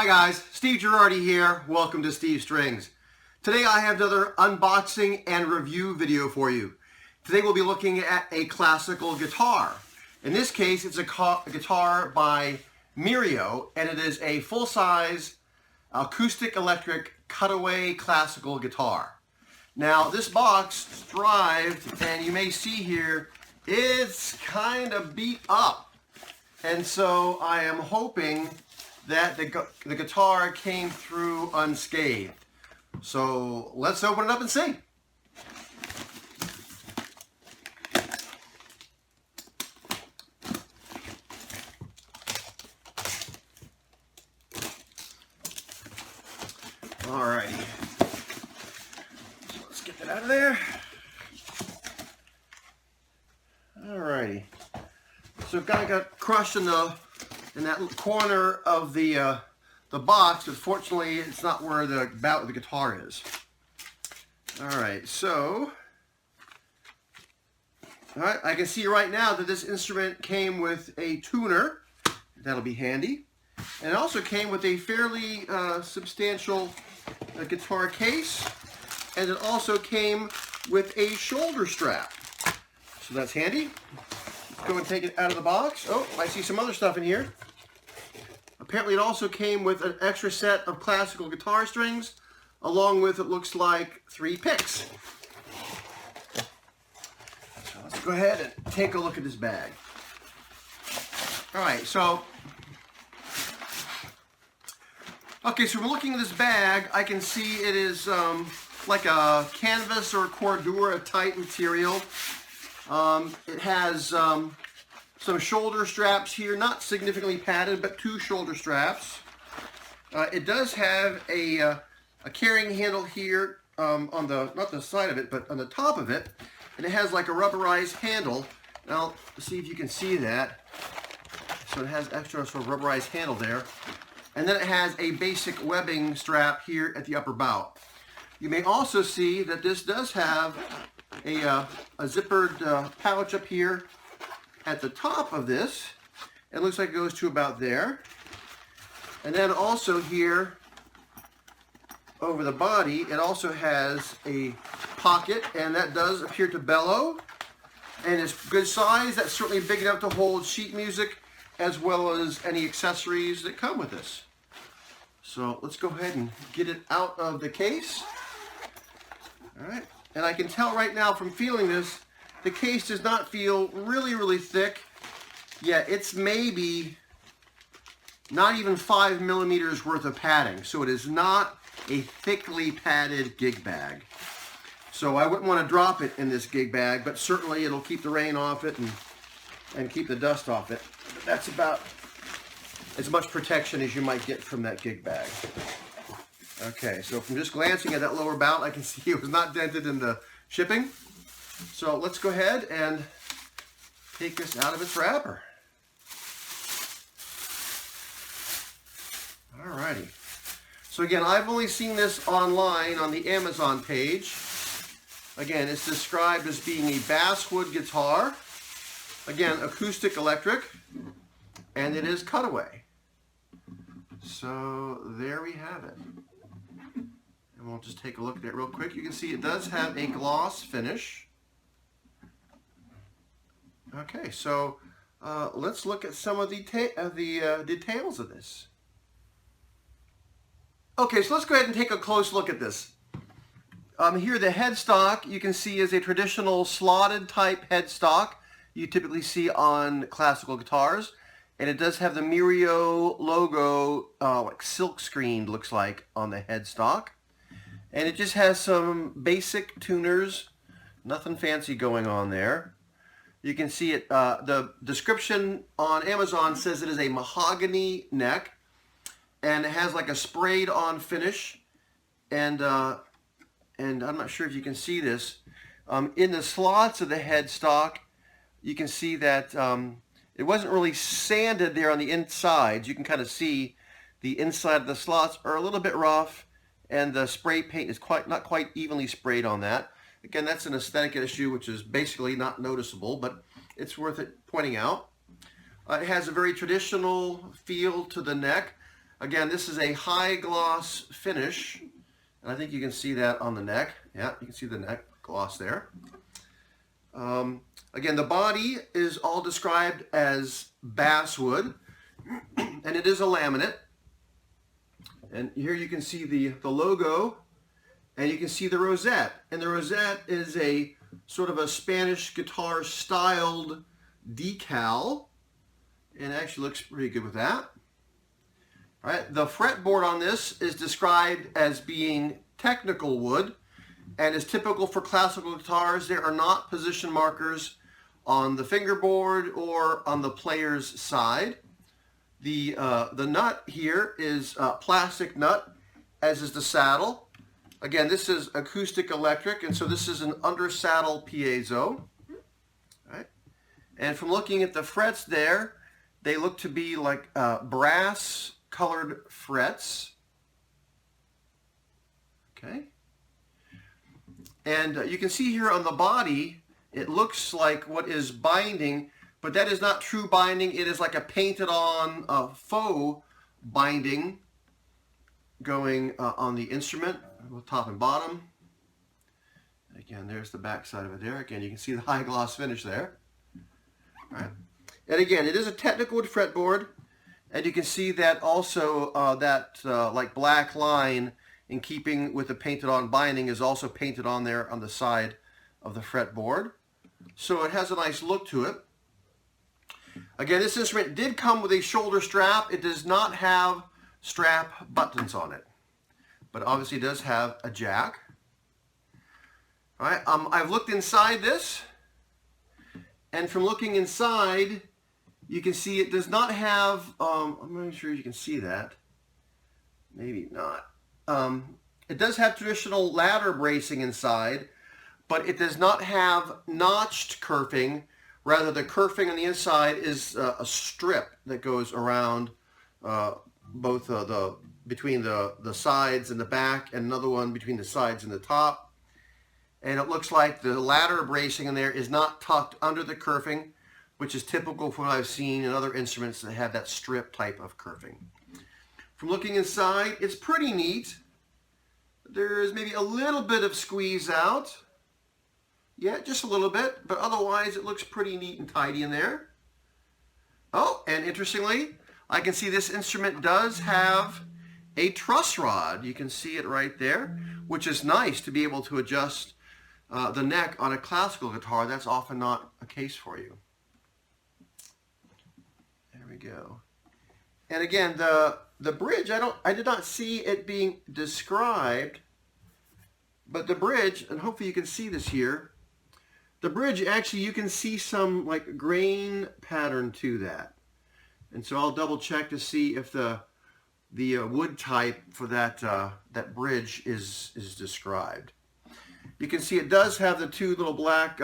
guys, Steve Girardi here. Welcome to Steve Strings. Today I have another unboxing and review video for you. Today we'll be looking at a classical guitar. In this case, it's a guitar by Mirio, and it is a full-size acoustic-electric cutaway classical guitar. Now this box arrived, and you may see here, it's kind of beat up. And so I am hoping that the guitar came through unscathed. So let's open it up and see. Alrighty. So let's get that out of there. Alrighty. So it kind of got crushed in that corner of the box, but fortunately it's not where the bout of the guitar is. Alright, so I can see right now that this instrument came with a tuner. That'll be handy. And it also came with a fairly substantial guitar case, and it also came with a shoulder strap. So that's handy. Let's go and take it out of the box. Oh, I see some other stuff in here. Apparently it also came with an extra set of classical guitar strings, along with, it looks like, 3 picks. So let's go ahead and take a look at this bag. Alright, so we're looking at this bag. I can see it is like a canvas or cordura type material. It has some shoulder straps here, not significantly padded, but 2 shoulder straps. It does have a carrying handle here on the, not the side of it, but on the top of it. And it has like a rubberized handle. Now, see if you can see that. So it has extra sort of rubberized handle there. And then it has a basic webbing strap here at the upper bout. You may also see that this does have a zippered pouch up here at the top of this. It looks like it goes to about there. And then also here over the body, it also has a pocket, and that does appear to bellow. And it's good size. That's certainly big enough to hold sheet music as well as any accessories that come with this. So let's go ahead and get it out of the case. All right. And I can tell right now from feeling this, the case does not feel really thick. Yeah, it's maybe not even 5 millimeters worth of padding. So it is not a thickly padded gig bag. So I wouldn't want to drop it in this gig bag, but certainly it'll keep the rain off it and keep the dust off it. But that's about as much protection as you might get from that gig bag. Okay, so from just glancing at that lower bout, I can see it was not dented in the shipping. So let's go ahead and take this out of its wrapper. Alrighty. So again, I've only seen this online on the Amazon page. Again, it's described as being a basswood guitar. Again, acoustic electric, and it is cutaway. So there we have it. And we'll just take a look at it real quick. You can see it does have a gloss finish. Okay, so let's look at some of the details of this. Okay, so let's go ahead and take a close look at this. Here the headstock you can see is a traditional slotted type headstock you typically see on classical guitars. And it does have the Mirio logo, like silk screened looks like, on the headstock. And it just has some basic tuners, nothing fancy going on there. You can see it, the description on Amazon says it is a mahogany neck, and it has like a sprayed on finish. And I'm not sure if you can see this. In the slots of the headstock, you can see that it wasn't really sanded there on the inside. You can kind of see the inside of the slots are a little bit rough, and the spray paint is not quite evenly sprayed on that. Again, that's an aesthetic issue, which is basically not noticeable, but it's worth it pointing out. It has a very traditional feel to the neck. Again, this is a high gloss finish, and I think you can see that on the neck. Yeah, you can see the neck gloss there. Again, the body is all described as basswood, and it is a laminate. And here you can see the logo, and you can see the rosette. And the rosette is a sort of a Spanish guitar styled decal, and it actually looks pretty good with that. All right, the fretboard on this is described as being technical wood, and is typical for classical guitars. There are not position markers on the fingerboard or on the player's side. The nut here is plastic nut, as is the saddle. Again, this is acoustic-electric, and so this is an under-saddle piezo. Right? And from looking at the frets there, they look to be like brass-colored frets. Okay. And you can see here on the body, it looks like what is binding, but that is not true binding. It is like a painted on faux binding going on the instrument, top and bottom. Again, there's the back side of it there. Again, you can see the high gloss finish there. All right. And again, it is a technical wood fretboard, and you can see that also like black line in keeping with the painted on binding is also painted on there on the side of the fretboard. So it has a nice look to it. Again, this instrument did come with a shoulder strap. It does not have strap buttons on it, but obviously it does have a jack. All right, I've looked inside this, and from looking inside, you can see it does not have, I'm not sure you can see that, maybe not. It does have traditional ladder bracing inside, but it does not have notched kerfing. Rather, the kerfing on the inside is a strip that goes around both between the sides and the back, and another one between the sides and the top. And it looks like the ladder bracing in there is not tucked under the kerfing, which is typical for what I've seen in other instruments that have that strip type of kerfing. From looking inside, it's pretty neat. There's maybe a little bit of squeeze out. Yeah, just a little bit, but otherwise it looks pretty neat and tidy in there. Oh, and interestingly, I can see this instrument does have a truss rod. You can see it right there, which is nice to be able to adjust the neck on a classical guitar. That's often not a case for you. There we go. And again, the bridge, I did not see it being described, but the bridge, and hopefully you can see this here, the bridge, actually you can see some like grain pattern to that. And so I'll double check to see if the wood type for that bridge is described. You can see it does have the two little black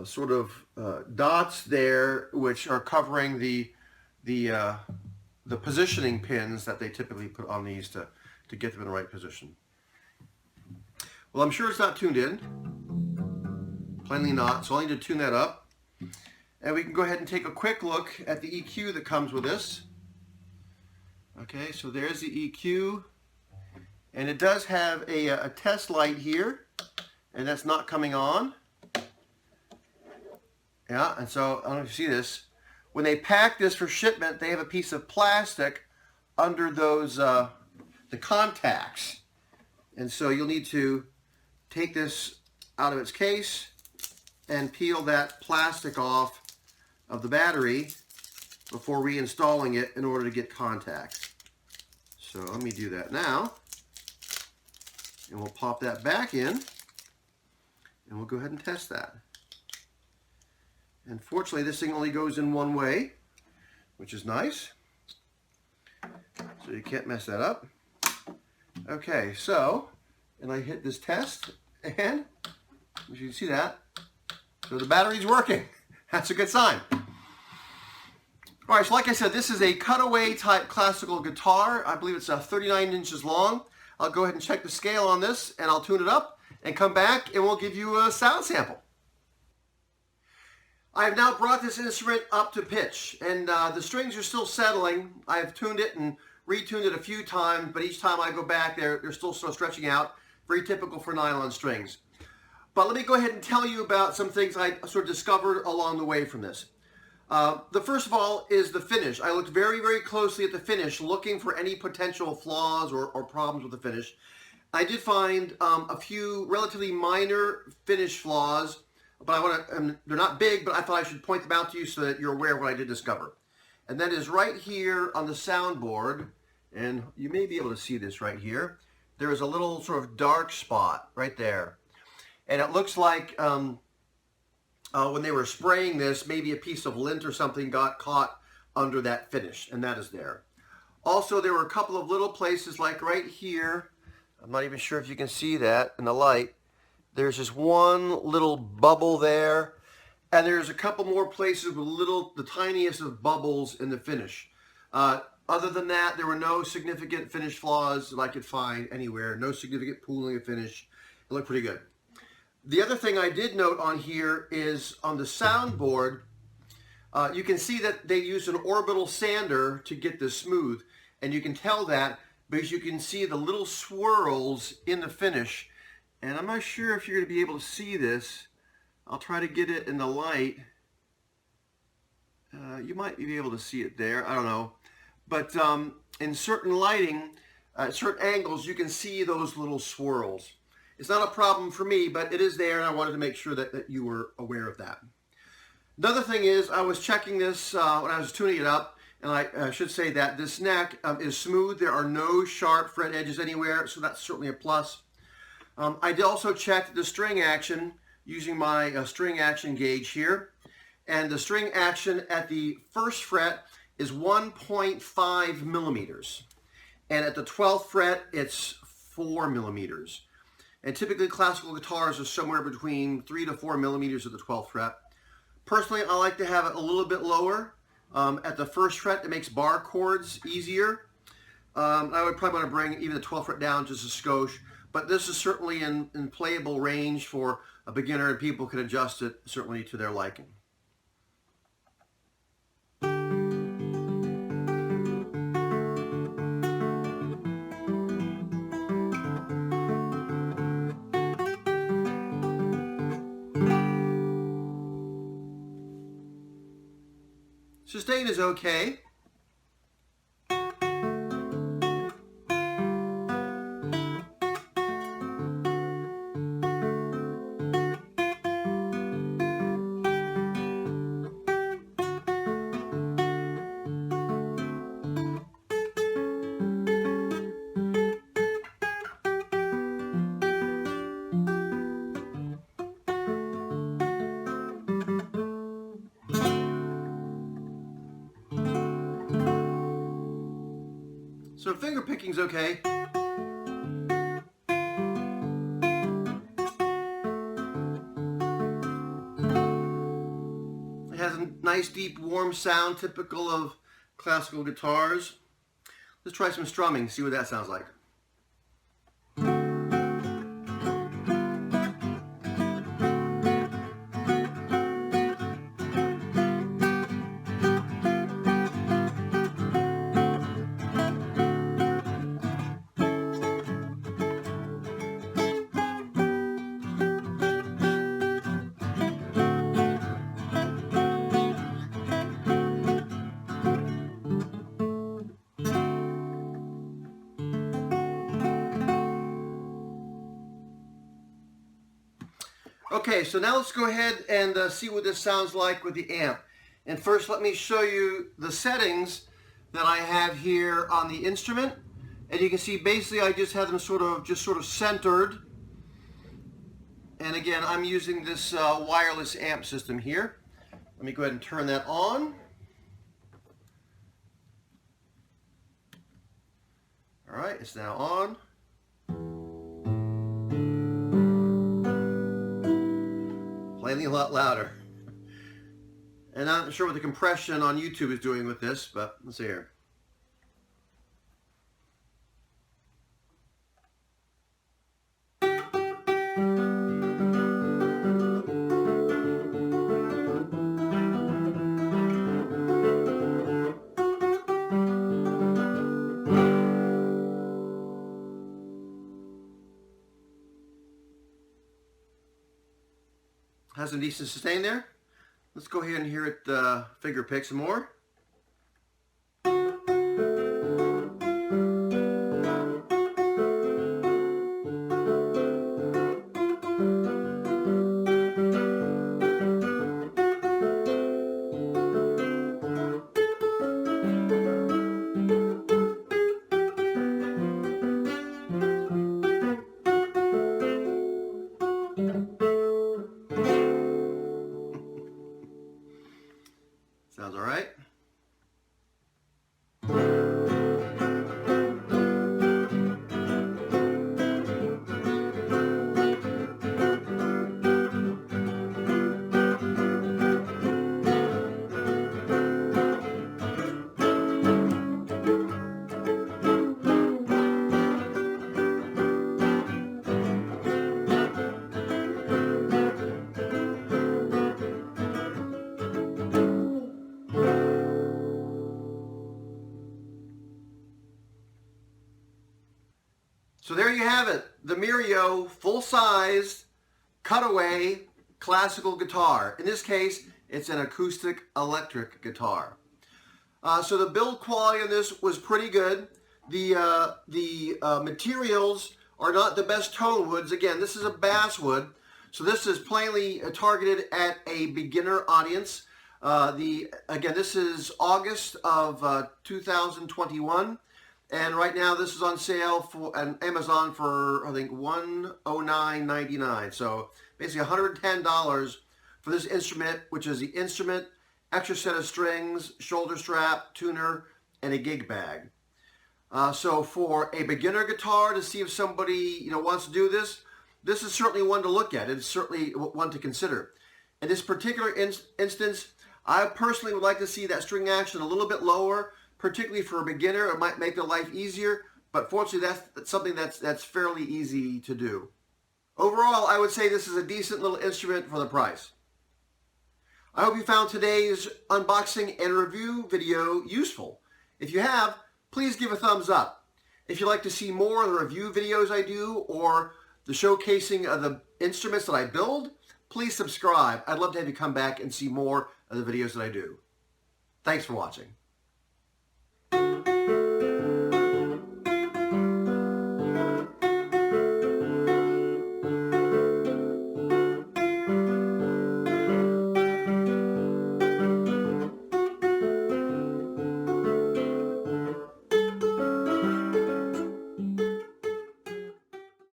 sort of dots there, which are covering the positioning pins that they typically put on these to get them in the right position. Well, I'm sure it's not tuned in. Plainly not, so I'll need to tune that up. And we can go ahead and take a quick look at the EQ that comes with this. Okay, so there's the EQ. And it does have a test light here, and that's not coming on. Yeah, and so, I don't know if you see this. When they pack this for shipment, they have a piece of plastic under those, the contacts. And so you'll need to take this out of its case and peel that plastic off of the battery before reinstalling it in order to get contacts. So let me do that now. And we'll pop that back in, and we'll go ahead and test that. And fortunately, this thing only goes in one way, which is nice. So you can't mess that up. Okay, so, and I hit this test, and as you can see that, so the battery's working. That's a good sign. All right, so like I said, this is a cutaway type classical guitar. I believe it's 39 inches long. I'll go ahead and check the scale on this, and I'll tune it up and come back, and we'll give you a sound sample. I have now brought this instrument up to pitch, and the strings are still settling. I have tuned it and retuned it a few times, but each time I go back, they're still sort of stretching out. Very typical for nylon strings. But let me go ahead and tell you about some things I sort of discovered along the way from this. The first of all is the finish. I looked very, very closely at the finish, looking for any potential flaws or problems with the finish. I did find a few relatively minor finish flaws, but I want to, they're not big, but I thought I should point them out to you so that you're aware of what I did discover. And that is right here on the soundboard, and you may be able to see this right here. There is a little sort of dark spot right there. And it looks like when they were spraying this, maybe a piece of lint or something got caught under that finish, and that is there. Also, there were a couple of little places like right here. I'm not even sure if you can see that in the light. There's just one little bubble there, and there's a couple more places with the tiniest of bubbles in the finish. Other than that, there were no significant finish flaws that I could find anywhere. No significant pooling of finish. It looked pretty good. The other thing I did note on here is on the soundboard, you can see that they used an orbital sander to get this smooth, and you can tell that because you can see the little swirls in the finish. And I'm not sure if you're going to be able to see this. I'll try to get it in the light. You might be able to see it there. I don't know. But in certain lighting, at certain angles, you can see those little swirls. It's not a problem for me, but it is there, and I wanted to make sure that you were aware of that. Another thing is, I was checking this when I was tuning it up, and I should say that this neck is smooth. There are no sharp fret edges anywhere, so that's certainly a plus. I did also check the string action using my string action gauge here, and the string action at the first fret is 1.5 millimeters, and at the 12th fret it's 4 millimeters. And typically classical guitars are somewhere between 3 to 4 millimeters at the 12th fret. Personally, I like to have it a little bit lower. At the first fret, it makes bar chords easier. I would probably want to bring even the 12th fret down just a skosh. But this is certainly in playable range for a beginner, and people can adjust it certainly to their liking. Sustain is okay. So finger picking's okay. It has a nice deep warm sound typical of classical guitars. Let's try some strumming, see what that sounds like. Okay, so now let's go ahead and see what this sounds like with the amp. And first let me show you the settings that I have here on the instrument. And you can see basically I just have them sort of centered. And again, I'm using this wireless amp system here. Let me go ahead and turn that on. All right, it's now on. Playing a lot louder. And I'm not sure what the compression on YouTube is doing with this, but let's see here. has some decent sustain there. Let's go ahead and hear it finger pick some more. Sounds all right. So there you have it, the Mirio full-size cutaway classical guitar. In this case, it's an acoustic electric guitar. So the build quality on this was pretty good. The materials are not the best tone woods. Again, this is a basswood, so this is plainly targeted at a beginner audience. Again, this is August of 2021. And right now this is on sale on Amazon for, I think, $109.99. So basically $110 for this instrument, which is the instrument, extra set of strings, shoulder strap, tuner, and a gig bag. So for a beginner guitar, to see if somebody wants to do this, this is certainly one to look at. It's certainly one to consider. In this particular instance, I personally would like to see that string action a little bit lower, particularly for a beginner. It might make their life easier, but fortunately that's something that's fairly easy to do. Overall, I would say this is a decent little instrument for the price. I hope you found today's unboxing and review video useful. If you have, please give a thumbs up. If you'd like to see more of the review videos I do or the showcasing of the instruments that I build, please subscribe. I'd love to have you come back and see more of the videos that I do. Thanks for watching.